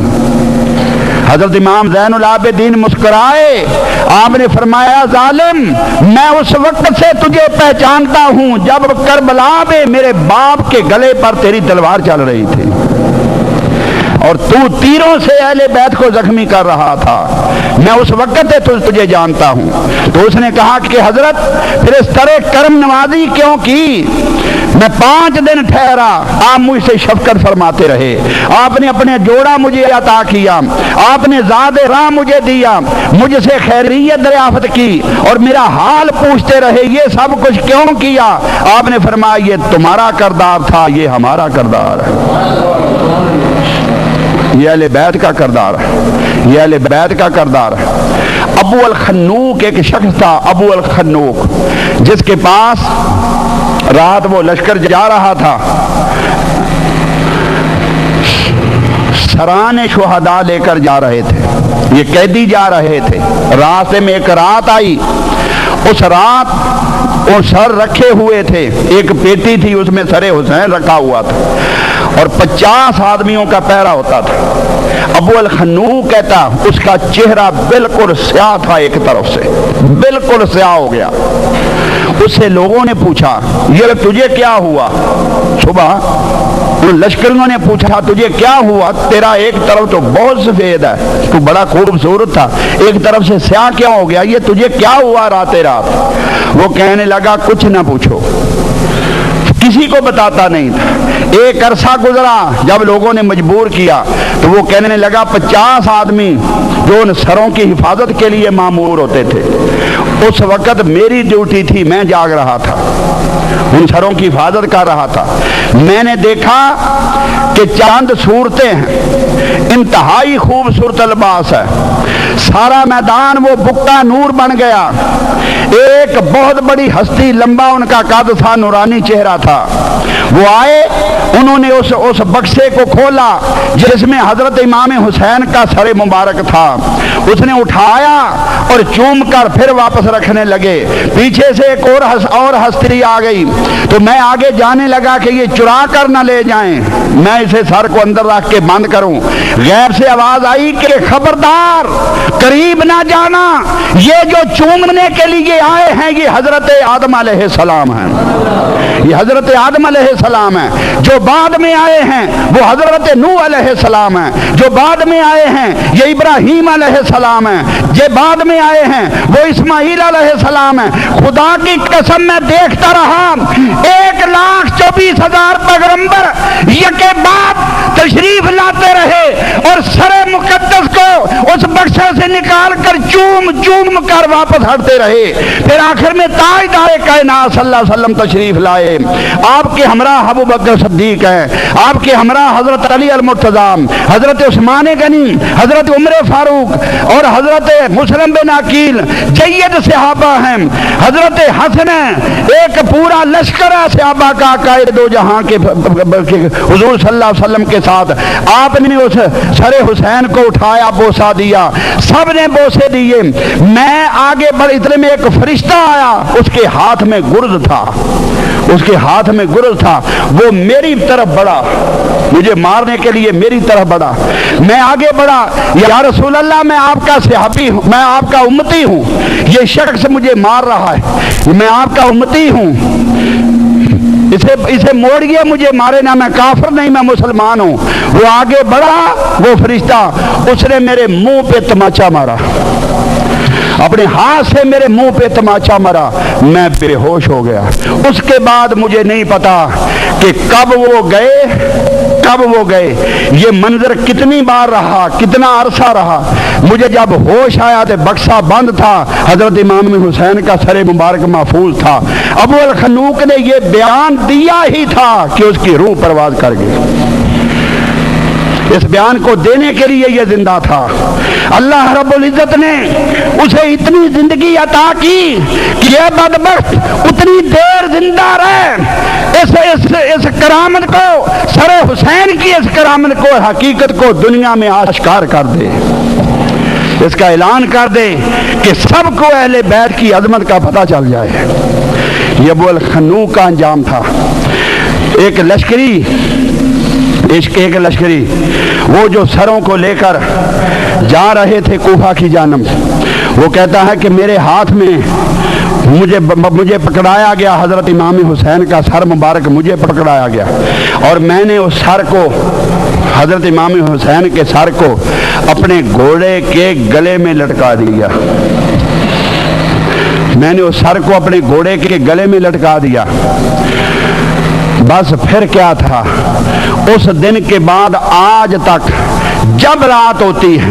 حضرت امام زین العابدین مسکرائے، آپ نے فرمایا ظالم، میں اس وقت سے تجھے پہچانتا ہوں جب کربلا میں میرے باپ کے گلے پر تیری تلوار چل رہی تھی۔ اور تو تیروں سے اہل بیت کو زخمی کر رہا تھا، میں اس وقت تجھے جانتا ہوں۔ تو اس نے کہا کہ حضرت پھر اس طرح کرم نوازی کیوں کی؟ میں 5 دن ٹھہرا، آپ مجھ سے شفقت فرماتے رہے، آپ نے اپنے جوڑا مجھے عطا کیا، آپ نے زاد راہ مجھے دیا، مجھ سے خیریت دریافت کی اور میرا حال پوچھتے رہے، یہ سب کچھ کیوں کیا؟ آپ نے فرمایا یہ تمہارا کردار تھا، یہ ہمارا کردار ہے، یہ اہل بیت کا کردار ہے، یہ اہل بیت کا کردار ہے۔ ابو الخنوق ایک شخص تھا، ابو الخنوق، جس کے پاس رات وہ لشکر جا رہا تھا، سران شہداء لے کر جا رہے تھے، یہ قیدی جا رہے تھے، راستے میں ایک رات آئی، اس رات وہ سر رکھے ہوئے تھے، ایک پیٹی تھی اس میں سر حسین رکھا ہوا تھا اور 50 آدمیوں کا پہرا ہوتا تھا۔ ابو الخنوق کہتا اس کا چہرہ بالکل سیاہ تھا، ایک طرف سے بالکل سیاہ ہو گیا۔ اس سے لوگوں نے پوچھا یہ تجھے کیا ہوا؟ صبح ان لشکریوں نے پوچھا تجھے کیا ہوا؟ تیرا ایک طرف تو بہت سفید ہے، تو بڑا خوبصورت تھا، ایک طرف سے سیاہ کیا ہو گیا؟ یہ تجھے کیا ہوا رات؟ وہ کہنے لگا کچھ نہ پوچھو، کسی کو بتاتا نہیں تھا۔ ایک عرصہ گزرا، جب لوگوں نے مجبور کیا تو وہ کہنے لگا 50 آدمی جو ان سروں کی حفاظت کے لیے مامور ہوتے تھے، اس وقت میری ڈیوٹی تھی، میں جاگ رہا تھا، ان سروں کی حفاظت کر رہا تھا۔ میں نے دیکھا کہ چاند صورتیں ہیں، انتہائی خوبصورت لباس ہے، سارا میدان وہ بکا نور بن گیا، ایک بہت بڑی ہستی، لمبا ان کا قد تھا، نورانی چہرہ تھا، وہ آئے، انہوں نے اس بکسے کو کھولا جس میں حضرت امام حسین کا سر مبارک تھا، اس نے اٹھایا اور چوم کر پھر واپس رکھنے لگے۔ پیچھے سے ایک اور ہستی آ گئی تو میں آگے جانے لگا کہ یہ چرا کر نہ لے جائیں، میں اسے سر کو اندر رکھ کے بند کروں۔ غیب سے آواز آئی کہ خبردار، قریب نہ جانا، یہ جو چومنے کے لیے آئے ہیں یہ حضرت آدم علیہ السلام ہیں، یہ حضرت آدم علیہ السلام ہیں۔ جو بعد میں آئے ہیں وہ حضرت نوح علیہ السلام ہیں، جو بعد میں آئے ہیں یہ ابراہیم علیہ السلام ہیں، جو بعد میں آئے ہیں وہ اسماعیل علیہ السلام ہیں۔ خدا کی قسم میں دیکھتا رہا 1,24,000 پیغمبر یکے بعد تشریف لاتے رہے اور سر مقدس کو اس بکسے سے نکال کر چوم کر واپس ہٹتے رہے۔ پھر آخر میں تاجدار کائنات صلی اللہ علیہ وسلم تشریف لائے، آپ کے ہمراہ ابو بکر صدیق ہیں، آپ کے ہمراہ حضرت علی المرتضی، حضرت عثمان غنی، حضرت عمر فاروق اور حضرت مسلم بن عقیل جید صحابہ ہیں، حضرت حسن ایک پورا لشکر ہے صحابہ کا، قائد دو جہاں کے حضور صلی اللہ علیہ وسلم کے ساتھ آپ نے اس سر حسین کو اٹھایا، بوسہ دیا، سب نے بوسے دیے۔ میں آگے بڑھ، اتنے میں ایک فرشتہ آیا، اس کے ہاتھ میں گرز تھا، اس کے ہاتھ میں گرز تھا، وہ میری طرف بڑھا، مجھے مارنے کے لیے میری طرف بڑھا۔ میں آگے بڑھا، یا رسول اللہ میں آپ کا صحابی ہوں، میں آپ کا امتی ہوں، یہ شخص مجھے مار رہا ہے، میں آپ کا امتی ہوں، اسے موڑیے، مجھے مارے نہ، میں کافر نہیں، میں مسلمان ہوں۔ وہ آگے بڑھا، وہ فرشتہ، اس نے میرے منہ پہ تماچا مارا، اپنے ہاتھ سے میرے منہ پہ تماچا مارا، میں بے ہوش ہو گیا۔ اس کے بعد مجھے نہیں پتا کہ کب وہ گئے، یہ منظر کتنی بار رہا، کتنا عرصہ رہا۔ مجھے جب ہوش آیا تو بکسا بند تھا، حضرت امام حسین کا سر مبارک محفوظ تھا۔ ابو الخنوق نے یہ بیان دیا ہی تھا کہ اس کی روح پرواز کر گئی، اس بیان کو دینے کے لیے یہ زندہ تھا۔ اللہ رب العزت نے اسے اتنی زندگی عطا کی کہ یہ بدبخت اتنی دیر زندہ رہے، اس کرامت کو، سر حسین کی اس کرامت کو، حقیقت کو دنیا میں آشکار کر دے، اس کا اعلان کر دے کہ سب کو اہل بیت کی عظمت کا پتہ چل جائے۔ یہ ابو الخنوق کا انجام تھا۔ ایک لشکری وہ جو سروں کو لے کر جا رہے تھے کوفہ کی جانب، وہ کہتا ہے کہ میرے ہاتھ میں مجھے پکڑایا گیا، حضرت امام حسین کا سر مبارک مجھے پکڑایا گیا، اور میں نے اس سر کو حضرت امام حسین کے سر کو اپنے گھوڑے کے گلے میں لٹکا دیا. میں نے اس سر کو اپنے گھوڑے کے گلے میں لٹکا دیا. بس پھر کیا تھا، اس دن کے بعد آج تک جب رات ہوتی ہے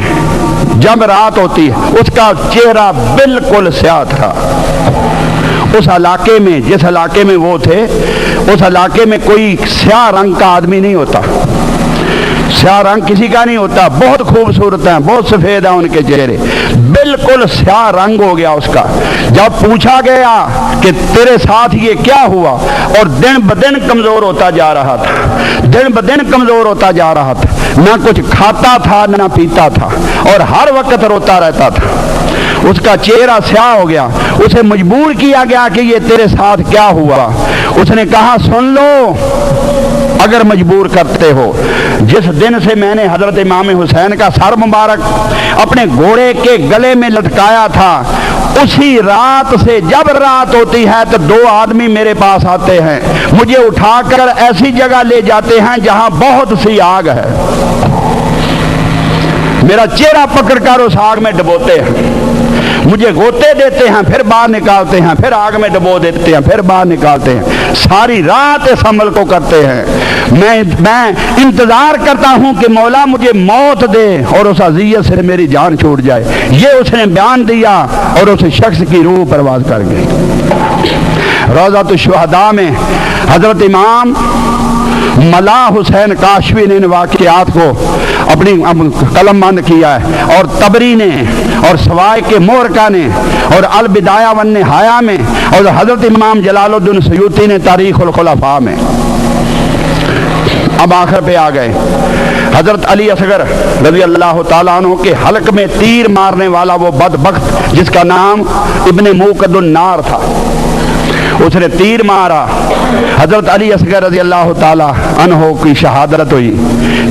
اس کا چہرہ بالکل سیاہ تھا. اس علاقے میں، جس علاقے میں وہ تھے، اس علاقے میں کوئی سیاہ رنگ کا آدمی نہیں ہوتا. سیاہ رنگ کسی کا نہیں ہوتا. بہت خوبصورت ہیں، بہت سفید ہیں ان کے چہرے. بالکل سیاہ رنگ ہو گیا اس کا. جب پوچھا گیا کہ تیرے ساتھ یہ کیا ہوا، اور دن بدن کمزور ہوتا جا رہا تھا، نہ کچھ کھاتا تھا نہ پیتا تھا، اور ہر وقت روتا رہتا تھا. اس کا چہرہ سیاہ ہو گیا. اسے مجبور کیا گیا کہ یہ تیرے ساتھ کیا ہوا. اس نے کہا سن لو اگر مجبور کرتے ہو، جس دن سے میں نے حضرت امام حسین کا سر مبارک اپنے گھوڑے کے گلے میں لٹکایا تھا، اسی رات سے جب رات ہوتی ہے تو 2 آدمی میرے پاس آتے ہیں، مجھے اٹھا کر ایسی جگہ لے جاتے ہیں جہاں بہت سی آگ ہے. میرا چہرہ پکڑ کر اس آگ میں ڈبوتے ہیں، مجھے غوطے دیتے ہیں، پھر باہر نکالتے ہیں، پھر آگ میں ڈبو دیتے ہیں، پھر باہر نکالتے ہیں. ساری رات اس عمل کو کرتے ہیں. میں انتظار کرتا ہوں کہ مولا مجھے موت دے اور اس اذیت سے میری جان چھوٹ جائے. یہ اس نے بیان دیا اور اس شخص کی روح پرواز کر گئی. روضۃ الشہداء میں حضرت امام ملا حسین کاشفی نے ان واقعات کو اپنی قلم بند کیا ہے، اور طبری نے، اور سوائے کے مورکا نے، اور البدایہ والنہایہ میں، اور حضرت امام جلال الدین سیوطی نے تاریخ الخلفاء میں. اب آخر پہ آ گئے. حضرت علی اصغر رضی اللہ تعالیٰ عنہ کے حلق میں تیر مارنے والا وہ بدبخت جس کا نام ابن موقد النار تھا، اس نے تیر مارا. حضرت علی اصغر رضی اللہ تعالیٰ عنہ کی شہادت ہوئی.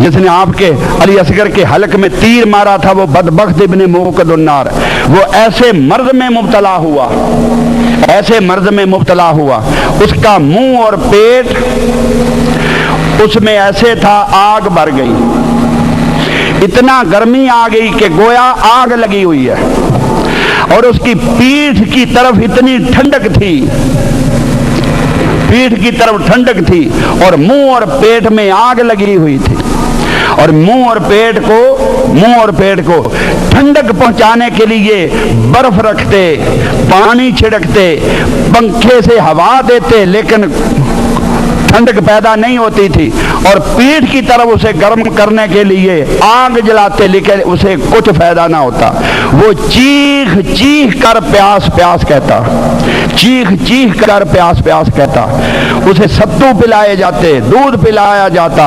جس نے آپ کے علی اصغر کے حلق میں تیر مارا تھا وہ بدبخت ابن موقد النار. وہ ایسے مرض میں مبتلا ہوا، اس کا منہ اور پیٹ اس میں ایسے تھا، آگ بھر گئی. اتنا گرمی آ گئی کہ گویا آگ لگی ہوئی ہے، اور اس کی پیٹھ کی طرف اتنی ٹھنڈک تھی، اور منہ اور پیٹ میں آگ لگی ہوئی تھی. اور منہ اور پیٹ کو ٹھنڈک پہنچانے کے لیے برف رکھتے، پانی چھڑکتے، پنکھے سے ہوا دیتے، لیکن ٹھنڈک پیدا نہیں ہوتی تھی. اور پیٹھ کی طرف اسے گرم کرنے کے لیے آگ جلاتے، لیکن اسے کچھ فائدہ نہ ہوتا. وہ چیخ کر پیاس کہتا. اسے ستو پلائے جاتے، دودھ پلایا جاتا،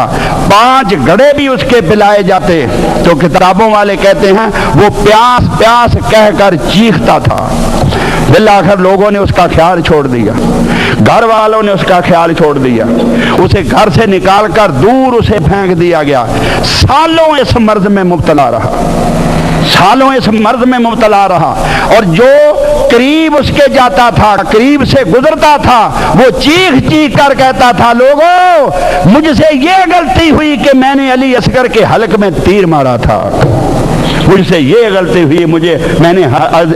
5 گھڑے بھی اس کے پلائے جاتے. تو کتابوں والے کہتے ہیں وہ پیاس کہہ کر چیختا تھا. بالآخر لوگوں نے اس کا خیال چھوڑ دیا، گھر والوں نے اس کا خیال چھوڑ دیا. اسے گھر سے نکال کر دور اسے پھینک دیا گیا. سالوں اس مرض میں مبتلا رہا. اور جو قریب اس کے جاتا تھا، قریب سے گزرتا تھا، وہ چیخ کر کہتا تھا لوگوں مجھ سے یہ غلطی ہوئی کہ میں نے علی اصغر کے حلق میں تیر مارا تھا. مجھ سے یہ غلطی ہوئی، میں نے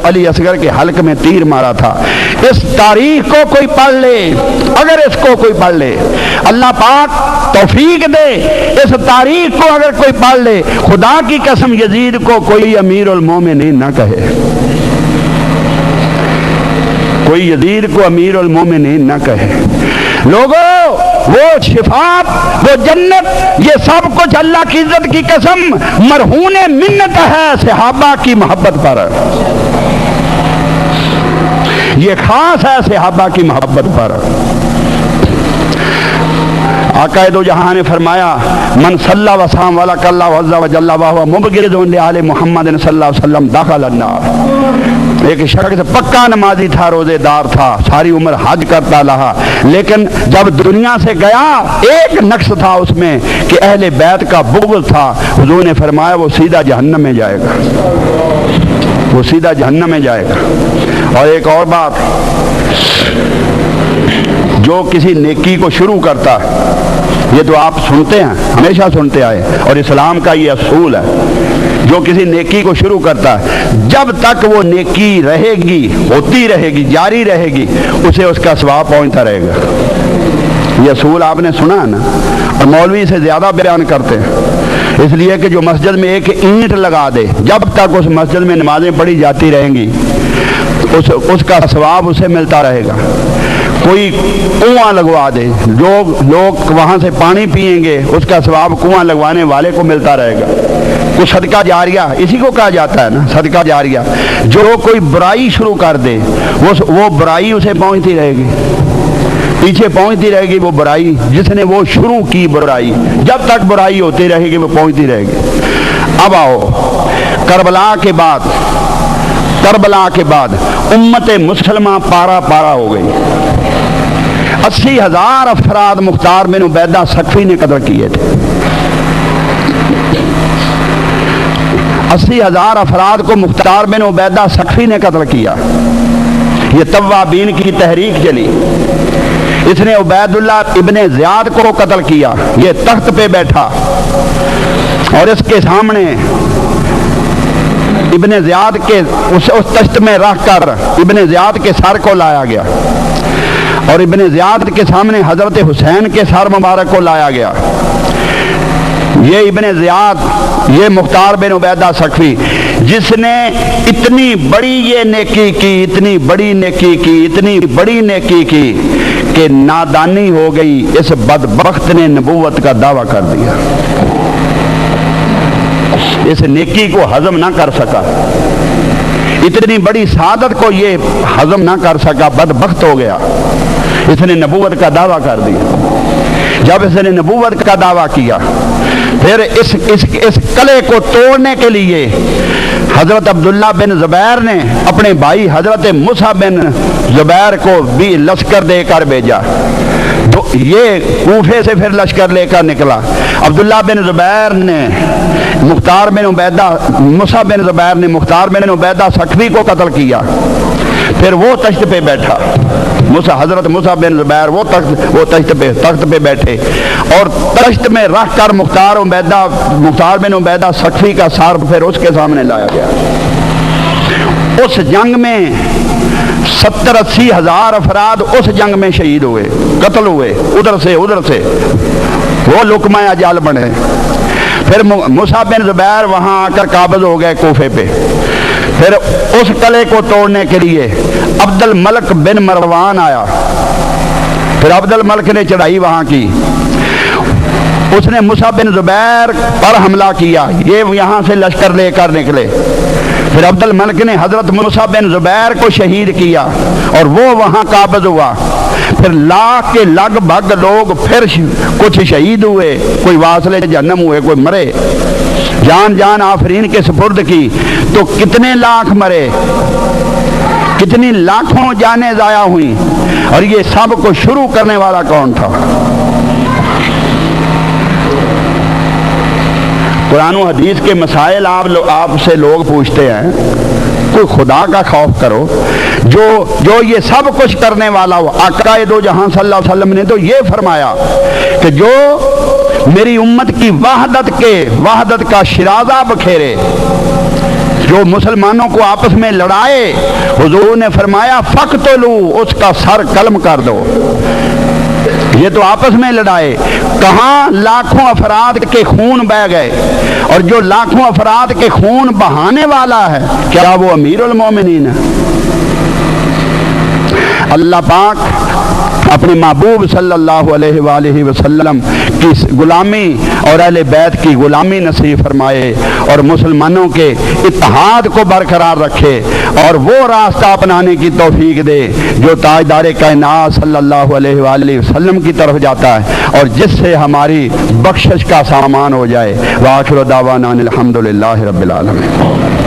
علی اصغر کے حلق میں تیر مارا تھا. اس تاریخ کو کوئی پڑھ لے، اگر اس کو کوئی پڑھ لے، اللہ پاک توفیق دے، اس تاریخ کو اگر کوئی پڑھ لے، خدا کی قسم یزید کو کوئی امیر المومنین نہ کہے. کوئی یزید کو امیر المومنین نہ کہے. لوگوں وہ شفاعت، وہ جنت، یہ سب کچھ اللہ کی عزت کی قسم مرہون منت ہے صحابہ کی محبت پر. یہ خاص ہے صحابہ کی محبت پر. آقا دو جہاں نے فرمایا من صلی وسام والا کلّہ عز وجل وهو مبغض لآل محمد صلی اللہ علیہ وسلم دخل النار. ایک شخص پکا نمازی تھا، روزے دار تھا، ساری عمر حج کرتا رہا، لیکن جب دنیا سے گیا ایک نقص تھا اس میں کہ اہل بیت کا بغض تھا. حضور نے فرمایا وہ سیدھا جہنم میں جائے گا. اور ایک اور بات، جو کسی نیکی کو شروع کرتا ہے، یہ تو آپ سنتے ہیں، ہمیشہ سنتے آئے، اور اسلام کا یہ اصول ہے، جو کسی نیکی کو شروع کرتا ہے جب تک وہ نیکی رہے گی، ہوتی رہے گی، جاری رہے گی، اسے اس کا ثواب پہنچتا رہے گا۔ یہ اصول آپ نے سنا ہے نا، اور مولوی اسے زیادہ بیان کرتے ہیں، اس لیے کہ جو مسجد میں ایک اینٹ لگا دے، جب تک اس مسجد میں نمازیں پڑھی جاتی رہیں گی اس کا ثواب اسے ملتا رہے گا۔ کوئی کنواں لگوا دے، جو لوگ وہاں سے پانی پئیں گے اس کا ثواب کنواں لگوانے والے کو ملتا رہے گا۔ کوئی صدقہ جاریہ، اسی کو کہا جاتا ہے نا، صدقہ جاریہ۔ جو کوئی برائی شروع کر دے وہ برائی اسے پہنچتی رہے گی، پیچھے پہنچتی رہے گی وہ برائی، جس نے وہ شروع کی برائی، جب تک برائی ہوتی رہے گی وہ پہنچتی رہے گی۔ اب آؤ، کربلا کے بعد امت مسلمہ پارا پارا ہو گئی۔ 80,000 افراد مختار بن عبیدہ ثقفی نے قتل کیے تھے۔ 80,000 افراد کو مختار بن عبیدہ ثقفی نے قتل کیا۔ یہ توابین کی تحریک چلی، اس نے عبید اللہ ابن زیاد کو قتل کیا۔ یہ تخت پہ بیٹھا اور اس کے سامنے ابن زیاد کے اس تخت میں رکھ کر ابن زیاد کے سر کو لایا گیا، اور ابن زیاد کے سامنے حضرت حسین کے سر مبارک کو لایا گیا۔ یہ ابن زیاد، یہ مختار بن عبیدہ ثقفی، جس نے اتنی بڑی یہ نیکی کی، اتنی بڑی نیکی کی، اتنی بڑی نیکی کی کہ نادانی ہو گئی، اس بدبخت نے نبوت کا دعویٰ کر دیا۔ اس نیکی کو ہضم نہ کر سکا، اتنی بڑی سعادت کو یہ ہضم نہ کر سکا، بدبخت ہو گیا، اس نے نبوت کا دعویٰ کر دیا۔ جب اس نے نبوت کا دعویٰ کیا، پھر اس قلعے کو توڑنے کے لیے حضرت عبداللہ بن زبیر نے اپنے بھائی حضرت موسیٰ بن زبیر کو بھی لشکر دے کر بھیجا۔ یہ کوفے سے پھر لشکر لے کر نکلا۔ عبداللہ بن زبیر نے مختار بن عبیدہ، موسیٰ بن زبیر نے مختار بن عبیدہ ثقفی کو قتل کیا۔ پھر وہ تخت پہ بیٹھا، حضرت موسیٰ بن زبیر وہ تخت پہ بیٹھے، اور تخت میں رکھ کر مختار بن عبیدہ ثقفی کا سر پھر اس کے سامنے لایا گیا۔ اس جنگ میں 70-80 ہزار افراد اس جنگ میں شہید ہوئے، قتل ہوئے، ادھر سے وہ لقمہ اجل بنے۔ پھر موسیٰ بن زبیر وہاں آ کر قابض ہو گئے کوفے پہ۔ پھر اس قلعے کو توڑنے کے لیے عبد الملک بن مروان آیا۔ پھر عبد الملک نے چڑھائی وہاں کی، اس نے موسیٰ بن زبیر پر حملہ کیا، یہ یہاں سے لشکر لے کر نکلے۔ پھر عبد الملک نے حضرت موسیٰ بن زبیر کو شہید کیا اور وہ وہاں قابض ہوا۔ پھر لاکھ کے لگ بھگ لوگ پھر کچھ شہید ہوئے، کوئی واصل جہنم ہوئے، کوئی مرے، جان آفرین کے سپرد کی۔ تو کتنے لاکھ مرے، کتنی لاکھوں جانیں ضائع ہوئیں، اور یہ سب کو شروع کرنے والا کون تھا؟ قرآن و حدیث کے مسائل آپ سے لوگ پوچھتے ہیں، کوئی خدا کا خوف کرو، جو یہ سب کچھ کرنے والا ہو۔ آقا دو جہاں صلی اللہ علیہ وسلم نے تو یہ فرمایا کہ جو میری امت کی وحدت کا شرازہ بکھیرے، جو مسلمانوں کو آپس میں لڑائے، حضور نے فرمایا فقتلو، اس کا سر قلم کر دو۔ یہ تو آپس میں لڑائے، کہاں لاکھوں افراد کے خون بہہ گئے، اور جو لاکھوں افراد کے خون بہانے والا ہے، کیا وہ امیر المومنین ہے؟ اللہ پاک اپنے محبوب صلی اللہ علیہ وآلہ وسلم کی غلامی اور اہل بیت کی غلامی نصیب فرمائے، اور مسلمانوں کے اتحاد کو برقرار رکھے، اور وہ راستہ اپنانے کی توفیق دے جو تاجدار کائنات صلی اللہ علیہ وآلہ وسلم کی طرف جاتا ہے، اور جس سے ہماری بخشش کا سامان ہو جائے۔ وآخر دعوانا الحمدللہ رب العالمین۔